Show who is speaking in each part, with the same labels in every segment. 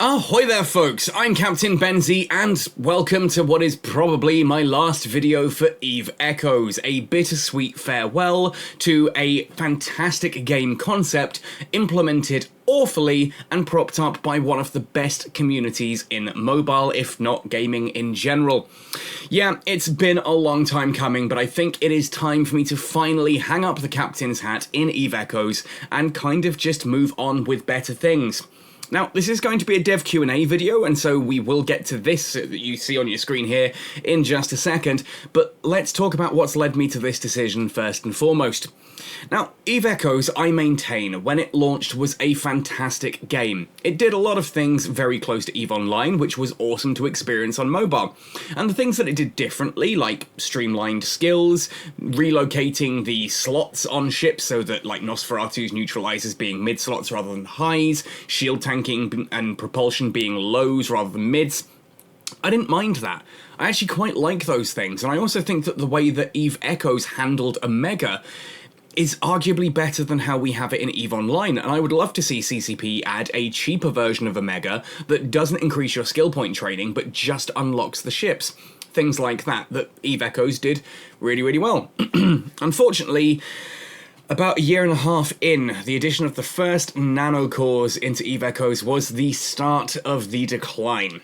Speaker 1: Ahoy there folks, I'm Captain Benzie and welcome to what is probably my last video for EVE Echoes, a bittersweet farewell to a fantastic game concept implemented awfully and propped up by one of the best communities in mobile, if not gaming in general. Yeah, it's been a long time coming, but I think it is time for me to finally hang up the captain's hat in EVE Echoes and kind of just move on with better things. Now, this is going to be a dev Q&A video, and so we will get to this that you see on your screen here in just a second, but let's talk about what's led me to this decision first and foremost. Now, EVE Echoes, I maintain, when it launched was a fantastic game. It did a lot of things very close to EVE Online, which was awesome to experience on mobile. And the things that it did differently, like streamlined skills, relocating the slots on ships so that, like, Nosferatu's neutralizers being mid-slots rather than highs, shield tanking and propulsion being lows rather than mids, I didn't mind that. I actually quite like those things, and I also think that the way that EVE Echoes handled Omega is arguably better than how we have it in EVE Online, and I would love to see CCP add a cheaper version of Omega that doesn't increase your skill point training, but just unlocks the ships. Things like that EVE Echoes did really, really well. Unfortunately, about a year and a half in, the addition of the first nano cores into EVE Echoes was the start of the decline.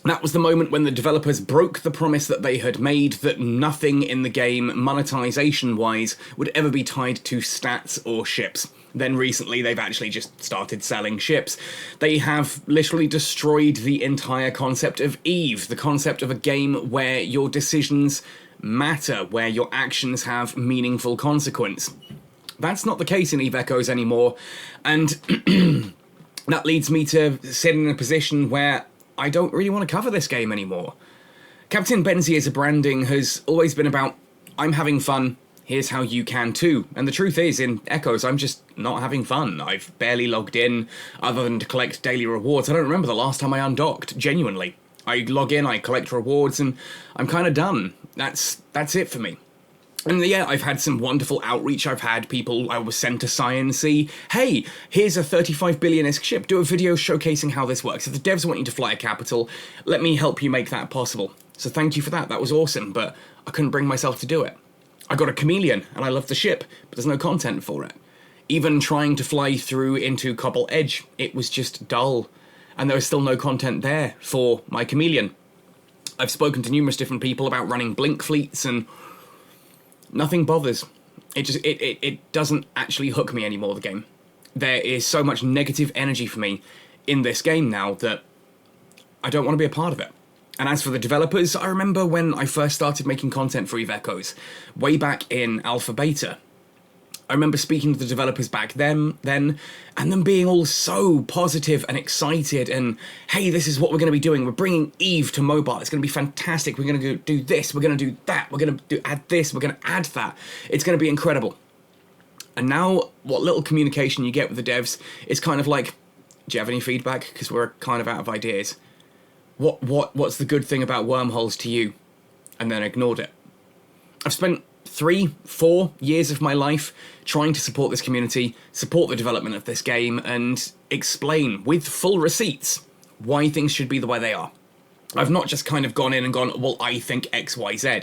Speaker 1: That was the moment when the developers broke the promise that they had made that nothing in the game, monetization-wise, would ever be tied to stats or ships. Then recently, they've actually just started selling ships. They have literally destroyed the entire concept of EVE, the concept of a game where your decisions matter, where your actions have meaningful consequence. That's not the case in EVE Echoes anymore, and that leads me to sit in a position where I don't really want to cover this game anymore. Captain Benzie as a branding has always been about, I'm having fun, here's how you can too. And the truth is, in Echoes, I'm just not having fun. I've barely logged in, other than to collect daily rewards. I don't remember the last time I undocked, genuinely. I log in, I collect rewards, and I'm kind of done. That's it for me. And yeah, I've had some wonderful outreach. I've had people I was sent to Science see, hey, here's a 35 billion-esque ship, do a video showcasing how this works. If the devs want you to fly a capital, let me help you make that possible. So thank you for that, that was awesome, but I couldn't bring myself to do it. I got a chameleon, and I love the ship, but there's no content for it. Even trying to fly through into Cobble Edge, it was just dull, and there was still no content there for my chameleon. I've spoken to numerous different people about running blink fleets, and nothing bothers. It doesn't actually hook me anymore, the game. There is so much negative energy for me in this game now that I don't want to be a part of it. And as for the developers, I remember when I first started making content for EVE Echoes, way back in Alpha Beta. I remember speaking to the developers back then, and them being all so positive and excited, and hey, this is what we're going to be doing. We're bringing EVE to mobile. It's going to be fantastic. We're going to do this. We're going to do that. We're going to add this. We're going to add that. It's going to be incredible. And now, what little communication you get with the devs is kind of like, do you have any feedback? Because we're kind of out of ideas. What's the good thing about wormholes to you? And then ignored it. I've spent 3-4 years of my life trying to support this community, support the development of this game, and explain with full receipts why things should be the way they are. I've not just kind of gone in and gone, well, I think X, Y, Z.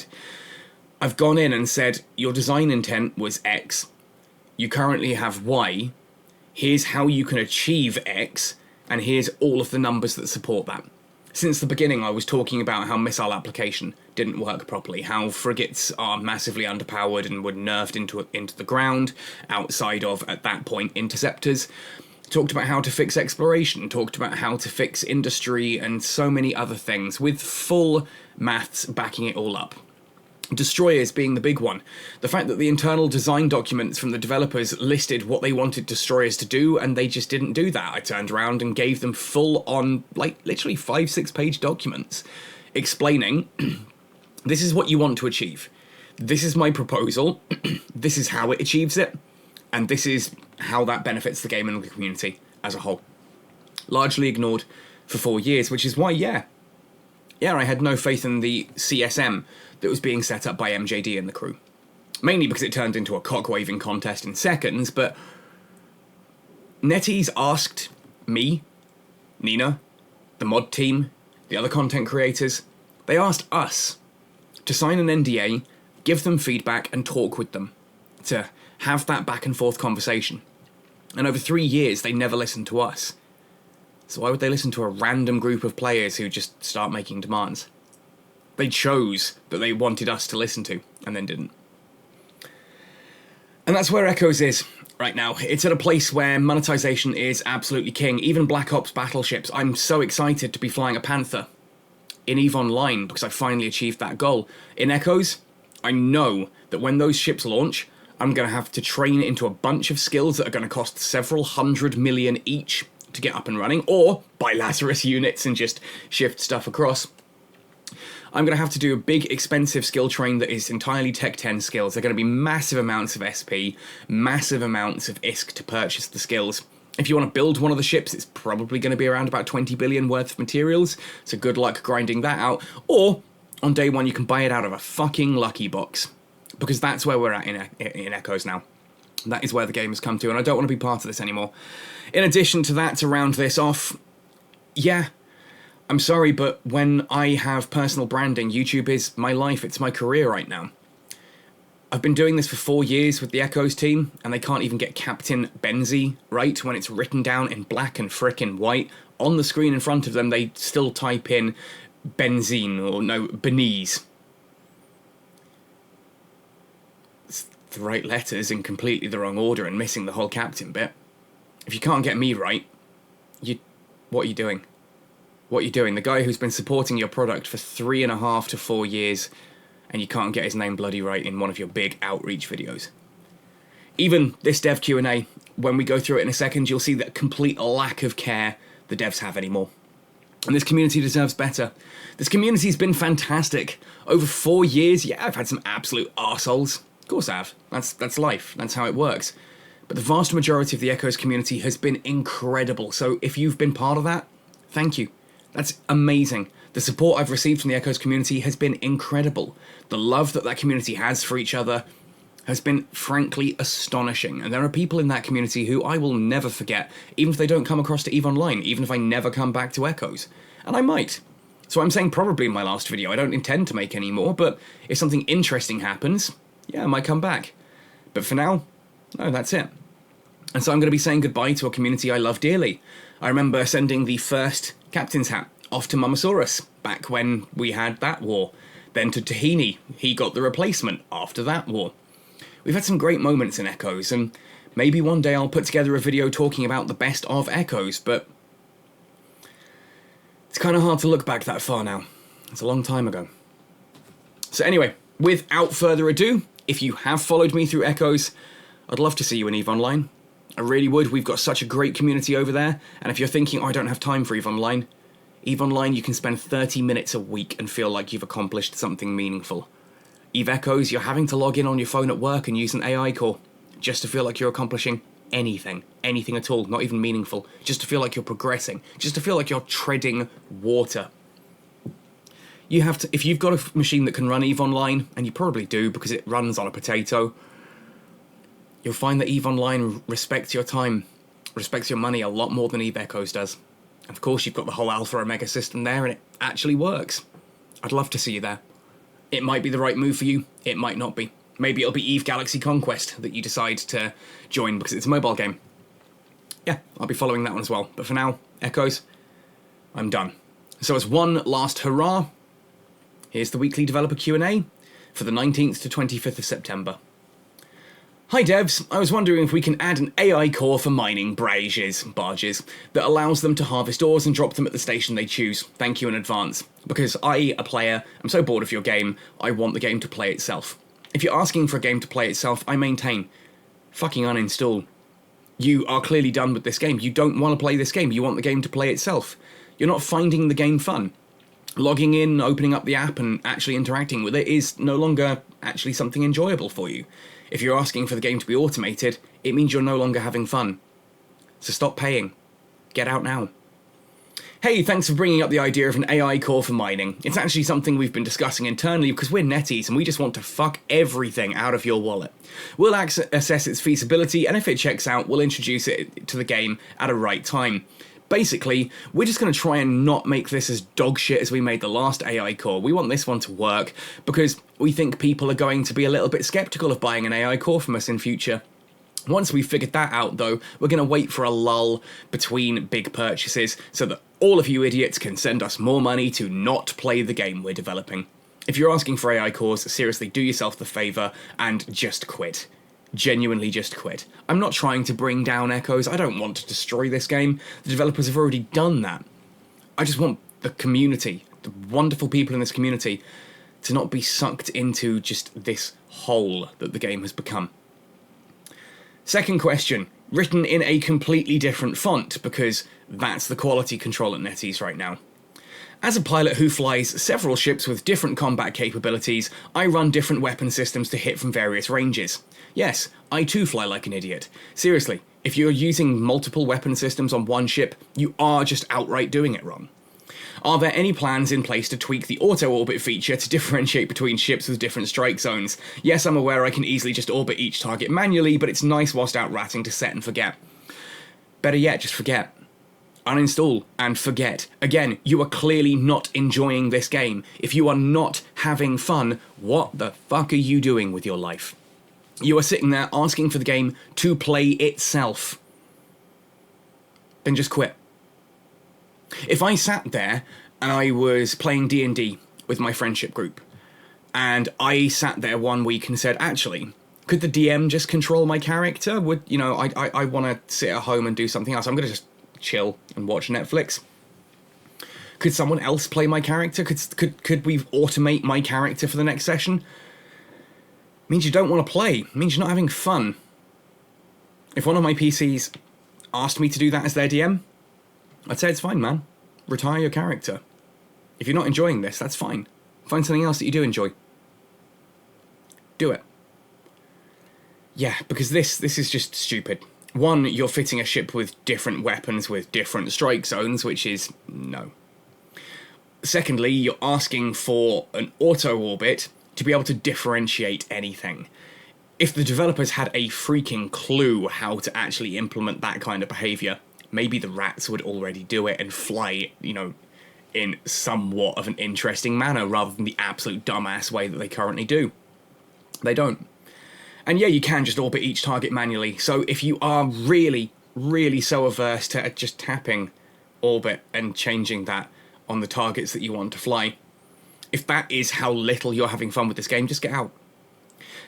Speaker 1: I've gone in and said, your design intent was X, you currently have Y, here's how you can achieve X, and here's all of the numbers that support that. Since the beginning, I was talking about how missile application didn't work properly, how frigates are massively underpowered and were nerfed into the ground, outside of, at that point, interceptors. Talked about how to fix exploration, talked about how to fix industry, and so many other things, with full maths backing it all up. Destroyers being the big one. The fact that the internal design documents from the developers listed what they wanted destroyers to do, and they just didn't do that. I turned around and gave them full-on, like, literally 5-6 page documents explaining, this is what you want to achieve. This is my proposal. This is how it achieves it. And this is how that benefits the game and the community as a whole. Largely ignored for 4 years, which is why, yeah, I had no faith in the CSM that was being set up by MJD and the crew. Mainly because it turned into a cock-waving contest in seconds, but NetEase asked me, Nina, the mod team, the other content creators, they asked us to sign an NDA, give them feedback, and talk with them, to have that back and forth conversation. And over 3 years, they never listened to us. So why would they listen to a random group of players who just start making demands? They chose that they wanted us to listen to, and then didn't. And that's where Echoes is right now. It's at a place where monetization is absolutely king. Even Black Ops battleships. I'm so excited to be flying a Panther in EVE Online because I finally achieved that goal. In Echoes, I know that when those ships launch, I'm going to have to train into a bunch of skills that are going to cost several $100 million each to get up and running, or buy Lazarus units and just shift stuff across. I'm going to have to do a big, expensive skill train that is entirely Tech 10 skills. They're going to be massive amounts of SP, massive amounts of ISK to purchase the skills. If you want to build one of the ships, it's probably going to be around about 20 billion worth of materials, so good luck grinding that out. Or, on day one, you can buy it out of a fucking lucky box. Because that's where we're at in Echoes now. That is where the game has come to, and I don't want to be part of this anymore. In addition to that, to round this off, yeah, I'm sorry, but when I have personal branding, YouTube is my life, it's my career right now. I've been doing this for 4 years with the Echoes team, and they can't even get Captain Benzie right when it's written down in black and frickin' white. On the screen in front of them, they still type in benzene, or no, Benize. It's the right letters in completely the wrong order and missing the whole captain bit. If you can't get me right, what are you doing? What are you doing? The guy who's been supporting your product for 3.5 to 4 years, and you can't get his name bloody right in one of your big outreach videos. Even this dev Q&A, when we go through it in a second, you'll see that complete lack of care the devs have anymore. And this community deserves better. This community's been fantastic. Over 4 years, yeah, I've had some absolute arseholes. Of course I have. That's life. That's how it works. But the vast majority of the Echoes community has been incredible. So if you've been part of that, thank you. That's amazing. The support I've received from the Echoes community has been incredible. The love that community has for each other has been frankly astonishing. And there are people in that community who I will never forget, even if they don't come across to EVE Online, even if I never come back to Echoes. And I might. So I'm saying probably in my last video, I don't intend to make any more, but if something interesting happens, yeah, I might come back. But for now, no, that's it. And so I'm going to be saying goodbye to a community I love dearly. I remember sending the first captain's hat off to Momosaurus back when we had that war. Then to Tahini, he got the replacement after that war. We've had some great moments in Echoes, and maybe one day I'll put together a video talking about the best of Echoes, but it's kind of hard to look back that far now. It's a long time ago. So anyway, without further ado, if you have followed me through Echoes, I'd love to see you in EVE Online. I really would. We've got such a great community over there, and if you're thinking, oh, I don't have time for EVE Online, EVE Online, you can spend 30 minutes a week and feel like you've accomplished something meaningful. EVE Echoes, you're having to log in on your phone at work and use an AI core just to feel like you're accomplishing anything at all, not even meaningful, just to feel like you're progressing, just to feel like you're treading water. You have to, if you've got a machine that can run EVE Online, and you probably do because it runs on a potato, you'll find that EVE Online respects your time, respects your money a lot more than EVE Echoes does. Of course, you've got the whole Alpha Omega system there, and it actually works. I'd love to see you there. It might be the right move for you, it might not be. Maybe it'll be EVE Galaxy Conquest that you decide to join because it's a mobile game. Yeah, I'll be following that one as well. But for now, Echoes, I'm done. So as one last hurrah, here's the weekly developer Q&A for the 19th to 25th of September. Hi devs, I was wondering if we can add an AI core for mining barges, that allows them to harvest ores and drop them at the station they choose. Thank you in advance. Because I, a player, am so bored of your game, I want the game to play itself. If you're asking for a game to play itself, I maintain, fucking uninstall. You are clearly done with this game. You don't want to play this game, you want the game to play itself. You're not finding the game fun. Logging in, opening up the app and actually interacting with it is no longer actually something enjoyable for you. If you're asking for the game to be automated, it means you're no longer having fun. So stop paying. Get out now. Hey, thanks for bringing up the idea of an AI core for mining. It's actually something we've been discussing internally because we're netties and we just want to fuck everything out of your wallet. We'll assess its feasibility, and if it checks out, we'll introduce it to the game at a right time. Basically, we're just going to try and not make this as dog shit as we made the last AI core. We want this one to work because we think people are going to be a little bit skeptical of buying an AI core from us in future. Once we've figured that out, though, we're going to wait for a lull between big purchases so that all of you idiots can send us more money to not play the game we're developing. If you're asking for AI cores, seriously, do yourself the favour and just quit. Genuinely just quit. I'm not trying to bring down Echoes. I don't want to destroy this game. The developers have already done that. I just want the community, the wonderful people in this community, to not be sucked into just this hole that the game has become. Second question, written in a completely different font, because that's the quality control at NetEase right now. As a pilot who flies several ships with different combat capabilities, I run different weapon systems to hit from various ranges. Yes, I too fly like an idiot. Seriously, if you're using multiple weapon systems on one ship, you are just outright doing it wrong. Are there any plans in place to tweak the auto-orbit feature to differentiate between ships with different strike zones? Yes, I'm aware I can easily just orbit each target manually, but it's nice whilst out ratting to set and forget. Better yet, just forget. Uninstall and forget. Again, you are clearly not enjoying this game. If you are not having fun, what the fuck are you doing with your life? You are sitting there asking for the game to play itself. Then just quit. If I sat there and I was playing D&D with my friendship group, and I sat there one week and said, actually, could the DM just control my character? I want to sit at home and do something else. I'm going to just chill and watch Netflix. Could someone else play my character? Could we automate my character for the next session? It means you don't want to play. It means you're not having fun. If one of my PCs asked me to do that as their DM, I'd say it's fine, man. Retire your character. If you're not enjoying this, that's fine. Find something else that you do enjoy. Do it. Yeah, because this is just stupid. One, you're fitting a ship with different weapons with different strike zones, which is no. Secondly, you're asking for an auto-orbit to be able to differentiate anything. If the developers had a freaking clue how to actually implement that kind of behaviour, maybe the rats would already do it and fly, in somewhat of an interesting manner rather than the absolute dumbass way that they currently do. They don't. And yeah, you can just orbit each target manually, so if you are really, really so averse to just tapping orbit and changing that on the targets that you want to fly, if that is how little you're having fun with this game, just get out.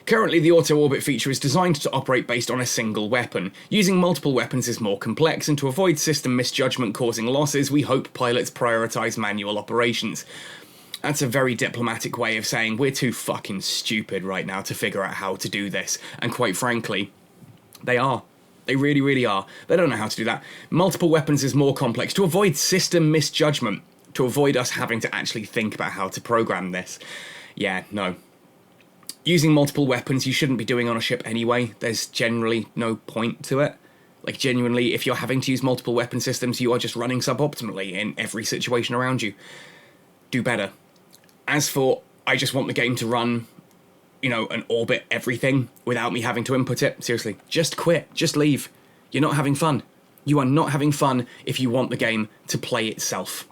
Speaker 1: Currently, the auto-orbit feature is designed to operate based on a single weapon. Using multiple weapons is more complex, and to avoid system misjudgment causing losses, we hope pilots prioritise manual operations. That's a very diplomatic way of saying we're too fucking stupid right now to figure out how to do this, and quite frankly, they are. They really, really are. They don't know how to do that. Multiple weapons is more complex. To avoid system misjudgment, to avoid us having to actually think about how to program this. Yeah, no. Using multiple weapons you shouldn't be doing on a ship anyway. There's generally no point to it. Like, genuinely, if you're having to use multiple weapon systems, you are just running suboptimally in every situation around you. Do better. As for, I just want the game to run, and orbit everything without me having to input it, seriously, just quit. Just leave. You're not having fun. You are not having fun if you want the game to play itself.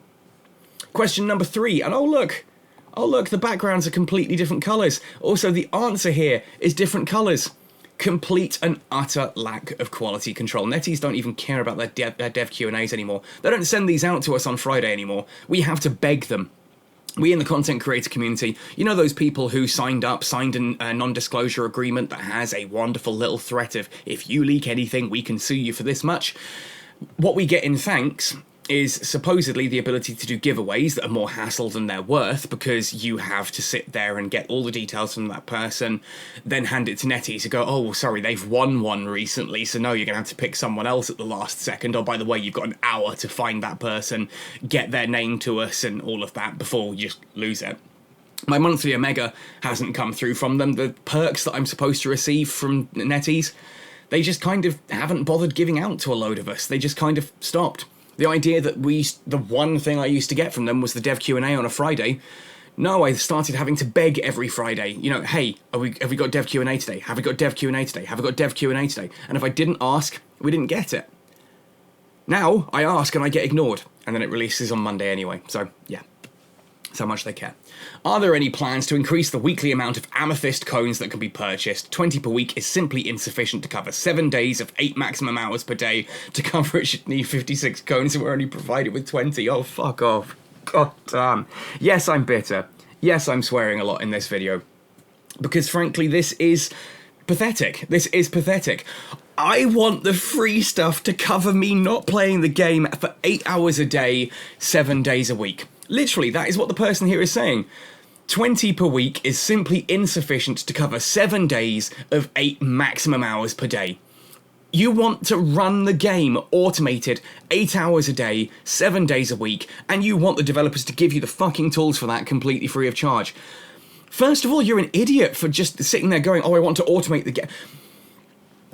Speaker 1: Question number 3, and oh look, the backgrounds are completely different colours. Also, the answer here is different colours. Complete and utter lack of quality control. NetEase don't even care about their dev Q&As anymore. They don't send these out to us on Friday anymore. We have to beg them. We in the content creator community, those people who signed a non-disclosure agreement that has a wonderful little threat of, if you leak anything, we can sue you for this much. What we get in thanks is supposedly the ability to do giveaways that are more hassle than they're worth, because you have to sit there and get all the details from that person, then hand it to NetEase to go, oh, well, sorry, they've won one recently, so no, you're going to have to pick someone else at the last second, or by the way, you've got an hour to find that person, get their name to us, and all of that before you just lose it. My monthly Omega hasn't come through from them. The perks that I'm supposed to receive from NetEase, they just kind of haven't bothered giving out to a load of us. They just kind of stopped. The idea that the one thing I used to get from them was the dev Q&A on a Friday. No, I started having to beg every Friday. Hey, have we got dev Q&A today? Have we got dev Q&A today? Have we got dev Q&A today? And if I didn't ask, we didn't get it. Now, I ask and I get ignored, and then it releases on Monday anyway, so yeah. That's how much they care. Are there any plans to increase the weekly amount of amethyst cones that can be purchased? 20 per week is simply insufficient to cover 7 days of 8 maximum hours per day. To cover it should need 56 cones and we're only provided with 20. Oh, fuck off. God damn. Yes, I'm bitter. Yes, I'm swearing a lot in this video. Because frankly, this is pathetic. This is pathetic. I want the free stuff to cover me not playing the game for 8 hours a day, 7 days a week. Literally, that is what the person here is saying. 20 per week is simply insufficient to cover 7 days of 8 maximum hours per day. You want to run the game automated 8 hours a day, 7 days a week, and you want the developers to give you the fucking tools for that completely free of charge. First of all, you're an idiot for just sitting there going, oh, I want to automate the game.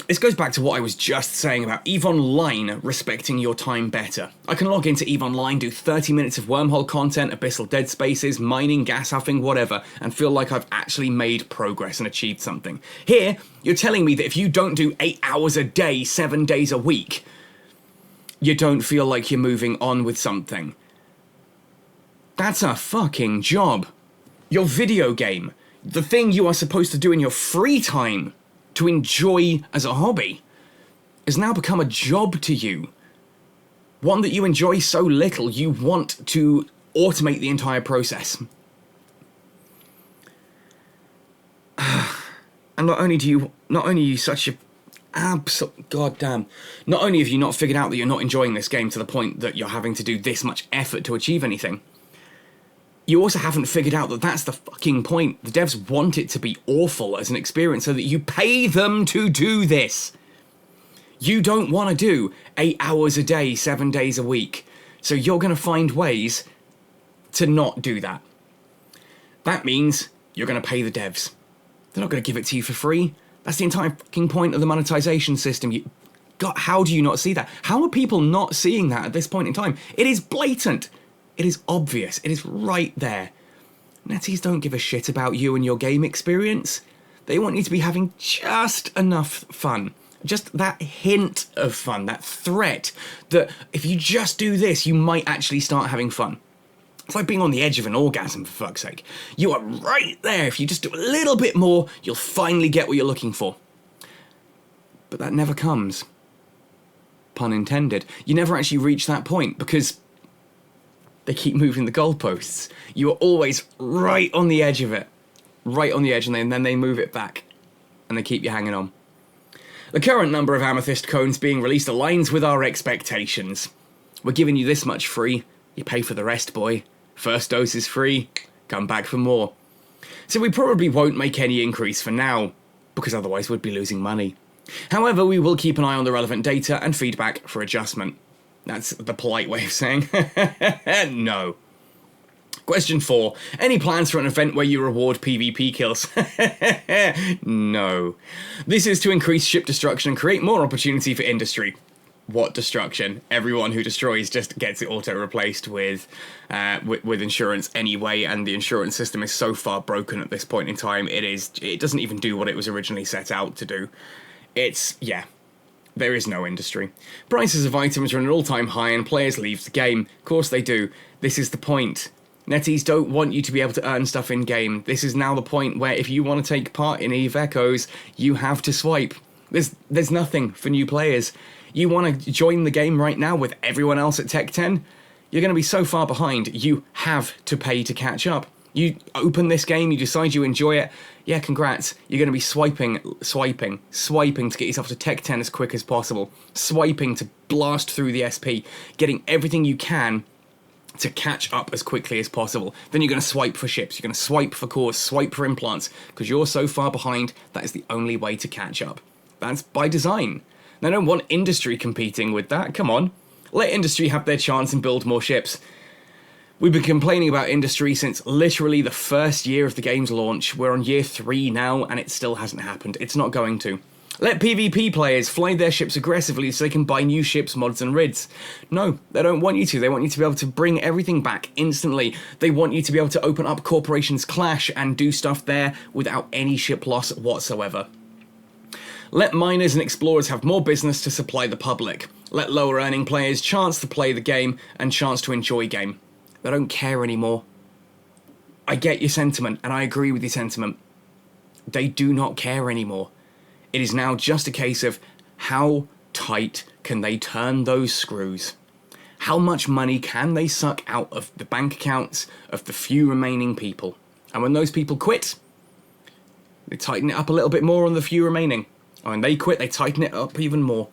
Speaker 1: This goes back to what I was just saying about EVE Online respecting your time better. I can log into EVE Online, do 30 minutes of wormhole content, abyssal dead spaces, mining, gas huffing, whatever, and feel like I've actually made progress and achieved something. Here, you're telling me that if you don't do 8 hours a day, 7 days a week, you don't feel like you're moving on with something. That's a fucking job. Your video game, the thing you are supposed to do in your free time, to enjoy as a hobby, has now become a job to you. One that you enjoy so little, you want to automate the entire process. And not only are you such a absolute goddamn, not only have you not figured out that you're not enjoying this game to the point that you're having to do this much effort to achieve anything, you also haven't figured out that that's the fucking point. The devs want it to be awful as an experience so that you pay them to do this. You don't want to do 8 hours a day, 7 days a week. So you're going to find ways to not do that. That means you're going to pay the devs. They're not going to give it to you for free. That's the entire fucking point of the monetization system. God, how do you not see that? How are people not seeing that at this point in time? It is blatant. It is obvious. It is right there. NetEase don't give a shit about you and your game experience. They want you to be having just enough fun. Just that hint of fun, that threat that if you just do this, you might actually start having fun. It's like being on the edge of an orgasm, for fuck's sake. You are right there. If you just do a little bit more, you'll finally get what you're looking for. But that never comes. Pun intended. You never actually reach that point because they keep moving the goalposts. You are always right on the edge of it. Right on the edge, and then they move it back. And they keep you hanging on. The current number of amethyst cones being released aligns with our expectations. We're giving you this much free. You pay for the rest, boy. First dose is free. Come back for more. So we probably won't make any increase for now, because otherwise we'd be losing money. However, we will keep an eye on the relevant data and feedback for adjustment. That's the polite way of saying no. Question 4. Any plans for an event where you reward PvP kills? No. This is to increase ship destruction and create more opportunity for industry. What destruction? Everyone who destroys just gets it auto-replaced with insurance anyway, and the insurance system is so far broken at this point in time, it doesn't even do what it was originally set out to do. Yeah. There is no industry. Prices of items are at an all-time high and players leave the game. Of course they do. This is the point. NetEase don't want you to be able to earn stuff in-game. This is now the point where if you want to take part in EVE Echoes, you have to swipe. There's nothing for new players. You want to join the game right now with everyone else at Tech 10? You're going to be so far behind, you have to pay to catch up. You open this game, you decide you enjoy it, yeah, congrats. You're going to be swiping to get yourself to Tech 10 as quick as possible. Swiping to blast through the SP, getting everything you can to catch up as quickly as possible. Then you're going to swipe for ships, you're going to swipe for cores, swipe for implants, because you're so far behind, that is the only way to catch up. That's by design. They don't want industry competing with that, come on. Let industry have their chance and build more ships. We've been complaining about industry since literally the first year of the game's launch. We're on year 3 now, and it still hasn't happened. It's not going to. Let PvP players fly their ships aggressively so they can buy new ships, mods, and rids. No, they don't want you to. They want you to be able to bring everything back instantly. They want you to be able to open up Corporations Clash and do stuff there without any ship loss whatsoever. Let miners and explorers have more business to supply the public. Let lower earning players chance to play the game and chance to enjoy game. They don't care anymore. I get your sentiment, and I agree with your sentiment. They do not care anymore. It is now just a case of how tight can they turn those screws? How much money can they suck out of the bank accounts of the few remaining people? And when those people quit, they tighten it up a little bit more on the few remaining. And when they quit, they tighten it up even more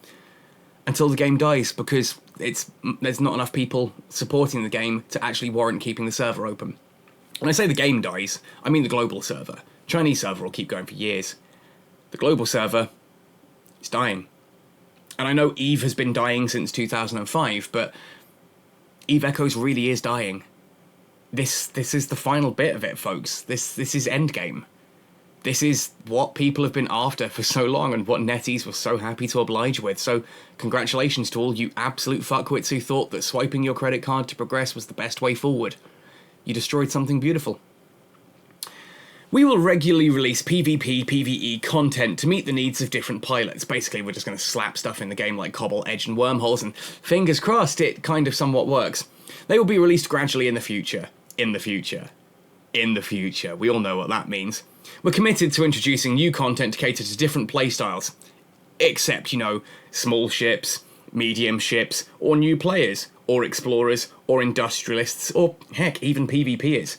Speaker 1: until the game dies, because there's not enough people supporting the game to actually warrant keeping the server open. When I say the game dies, I mean the global server. Chinese server will keep going for years. The global server is dying. And I know EVE has been dying since 2005, but EVE Echoes really is dying. This is the final bit of it, folks. This is endgame. This is what people have been after for so long, and what NetEase was so happy to oblige with. So congratulations to all you absolute fuckwits who thought that swiping your credit card to progress was the best way forward. You destroyed something beautiful. We will regularly release PvP, PvE content to meet the needs of different pilots. Basically, we're just going to slap stuff in the game like Cobble, Edge and Wormholes, and fingers crossed it kind of somewhat works. They will be released gradually in the future. In the future. In the future. We all know what that means. We're committed to introducing new content to cater to different playstyles. Except, small ships, medium ships, or new players, or explorers, or industrialists, or heck, even PvPers.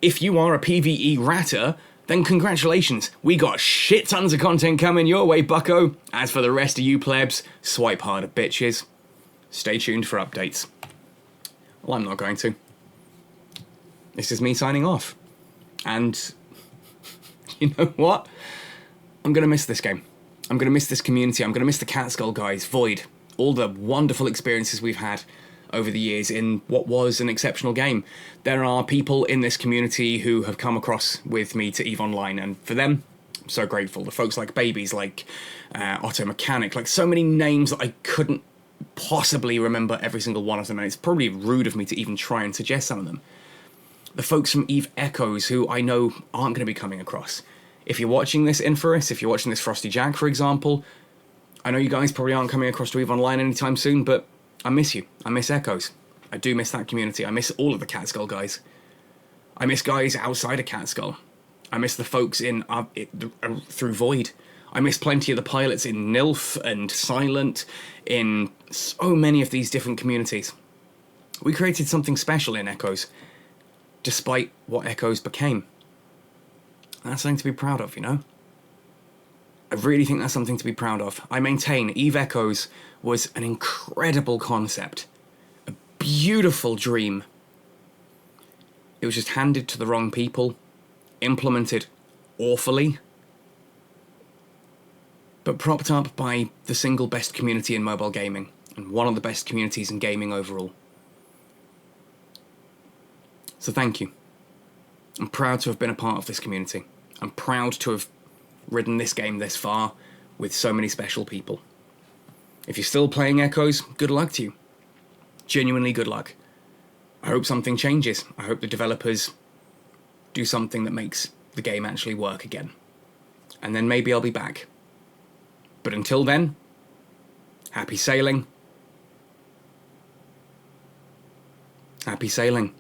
Speaker 1: If you are a PvE ratter, then congratulations, we got shit tons of content coming your way, bucko. As for the rest of you plebs, swipe harder, bitches. Stay tuned for updates. Well, I'm not going to. This is me signing off. And you know what? I'm going to miss this game. I'm going to miss this community. I'm going to miss the Catskull guys, Void, all the wonderful experiences we've had over the years in what was an exceptional game. There are people in this community who have come across with me to EVE Online, and for them, I'm so grateful. The folks like Babies, like Otto Mechanic, like so many names that I couldn't possibly remember every single one of them, and it's probably rude of me to even try and suggest some of them. The folks from EVE Echoes, who I know aren't going to be coming across. If you're watching this, Inferus, if you're watching this, Frosty Jack, for example, I know you guys probably aren't coming across to EVE Online anytime soon, but I miss you. I miss Echoes. I do miss that community. I miss all of the Catskull guys. I miss guys outside of Catskull. I miss the folks in through Void. I miss plenty of the pilots in Nilf and Silent, in so many of these different communities. We created something special in Echoes, despite what Echoes became. And that's something to be proud of, I really think that's something to be proud of. I maintain EVE Echoes was an incredible concept. A beautiful dream. It was just handed to the wrong people, implemented awfully, but propped up by the single best community in mobile gaming, and one of the best communities in gaming overall. So thank you. I'm proud to have been a part of this community. I'm proud to have ridden this game this far with so many special people. If you're still playing Echoes, good luck to you. Genuinely good luck. I hope something changes. I hope the developers do something that makes the game actually work again. And then maybe I'll be back. But until then, happy sailing. Happy sailing.